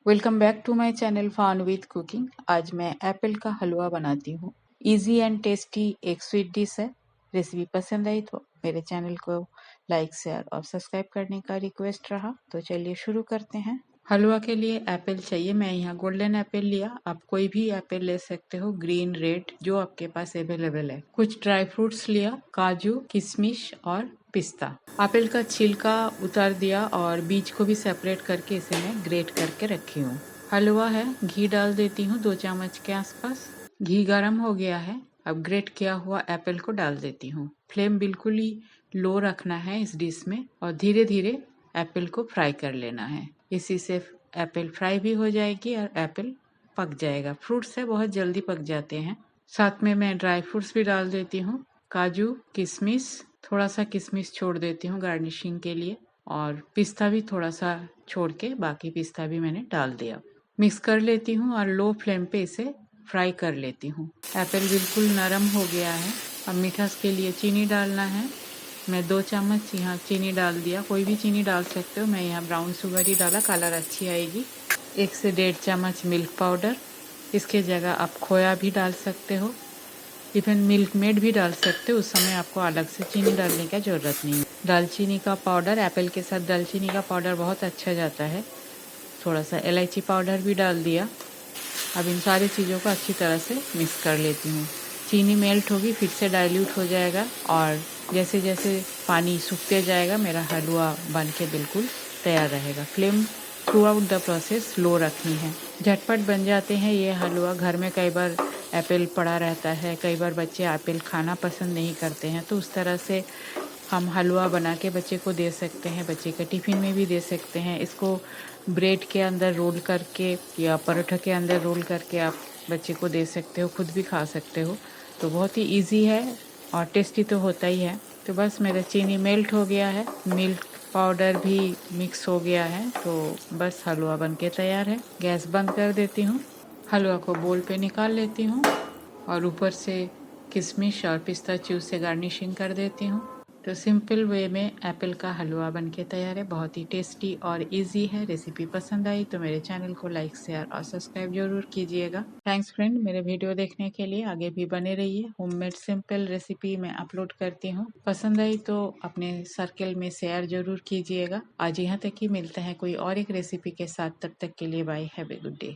Welcome back to my channel fun with cooking. आज मैं apple का हलवा बनाती हूँ। इजी एंड टेस्टी एक स्वीट डिश है। रेसिपी पसंद आई तो मेरे चैनल को लाइक शेयर और सब्सक्राइब करने का रिक्वेस्ट रहा। तो चलिए शुरू करते हैं। हलवा के लिए एप्पल चाहिए। मैं यहाँ गोल्डन एप्पल लिया। आप कोई भी एप्पल ले सकते हो, ग्रीन, रेड, जो आपके पास अवेलेबल है। कुछ ड्राई फ्रूट्स लिया, काजू, किशमिश और पिस्ता। एप्पल का छिलका उतार दिया और बीज को भी सेपरेट करके इसे मैं ग्रेट करके रखी हूँ। हलवा है, घी डाल देती हूँ 2 चम्मच के आसपास। घी गर्म हो गया है। अब ग्रेट किया हुआ एप्पल को डाल देती हूँ। फ्लेम बिल्कुल ही लो रखना है इस डिश में और धीरे धीरे एप्पल को फ्राई कर लेना है। इसी से एप्पल फ्राई भी हो जाएगी और एप्पल पक जाएगा। फ्रूट्स से बहुत जल्दी पक जाते हैं। साथ में मैं ड्राई फ्रूट्स भी डाल देती हूँ, काजू, किशमिश, थोड़ा सा किशमिश छोड़ देती हूँ गार्निशिंग के लिए और पिस्ता भी थोड़ा सा छोड़ के बाकी पिस्ता भी मैंने डाल दिया। मिक्स कर लेती हूँ और लो फ्लेम पे इसे फ्राई कर लेती हूँ। एप्पल बिल्कुल नरम हो गया है। अब मीठास के लिए चीनी डालना है। मैं 2 चम्मच यहाँ चीनी डाल दिया। कोई भी चीनी डाल सकते हो। मैं यहाँ ब्राउन शुगर ही डाला, कलर अच्छी आएगी। 1 से 1.5 चम्मच मिल्क पाउडर। इसके जगह आप खोया भी डाल सकते हो, इवन मिल्क मेड भी डाल सकते हो। उस समय आपको अलग से चीनी डालने की ज़रूरत नहीं है। दालचीनी का पाउडर, एप्पल के साथ दालचीनी का पाउडर बहुत अच्छा जाता है। थोड़ा सा इलायची पाउडर भी डाल दिया। अब इन सारी चीज़ों को अच्छी तरह से मिक्स कर लेती हूँ। चीनी मेल्ट होगी, फिर से डाइल्यूट हो जाएगा और जैसे जैसे पानी सूखते जाएगा मेरा हलवा बन के बिल्कुल तैयार रहेगा। Flame throughout the process low रखनी है। झटपट बन जाते हैं ये हलवा। घर में कई बार एप्पल पड़ा रहता है, कई बार बच्चे एप्पल खाना पसंद नहीं करते हैं, तो उस तरह से हम हलवा बना के बच्चे को दे सकते हैं। बच्चे के टिफ़िन में भी दे सकते हैं। इसको ब्रेड के अंदर रोल करके या पराठा के अंदर रोल करके आप बच्चे को दे सकते हो, खुद भी खा सकते हो। तो बहुत ही इजी है और टेस्टी तो होता ही है। तो बस मेरा चीनी मेल्ट हो गया है, मिल्क पाउडर भी मिक्स हो गया है, तो बस हलवा बन के तैयार है। गैस बंद कर देती हूँ। हलवा को बोल पे निकाल लेती हूँ और ऊपर से किशमिश और पिस्ताचियो से गार्निशिंग कर देती हूँ। तो सिंपल वे में एप्पल का हलवा बन के तैयार है। बहुत ही टेस्टी और इजी है। रेसिपी पसंद आई तो मेरे चैनल को लाइक शेयर और सब्सक्राइब जरूर कीजिएगा। थैंक्स फ्रेंड, मेरे वीडियो देखने के लिए। आगे भी बने रहिए। होममेड सिंपल रेसिपी मैं अपलोड करती हूँ। पसंद आई तो अपने सर्कल में शेयर जरूर कीजिएगा। आज यहाँ तक ही, मिलते हैं कोई और एक रेसिपी के साथ। तब तक के लिए bye, have a good day.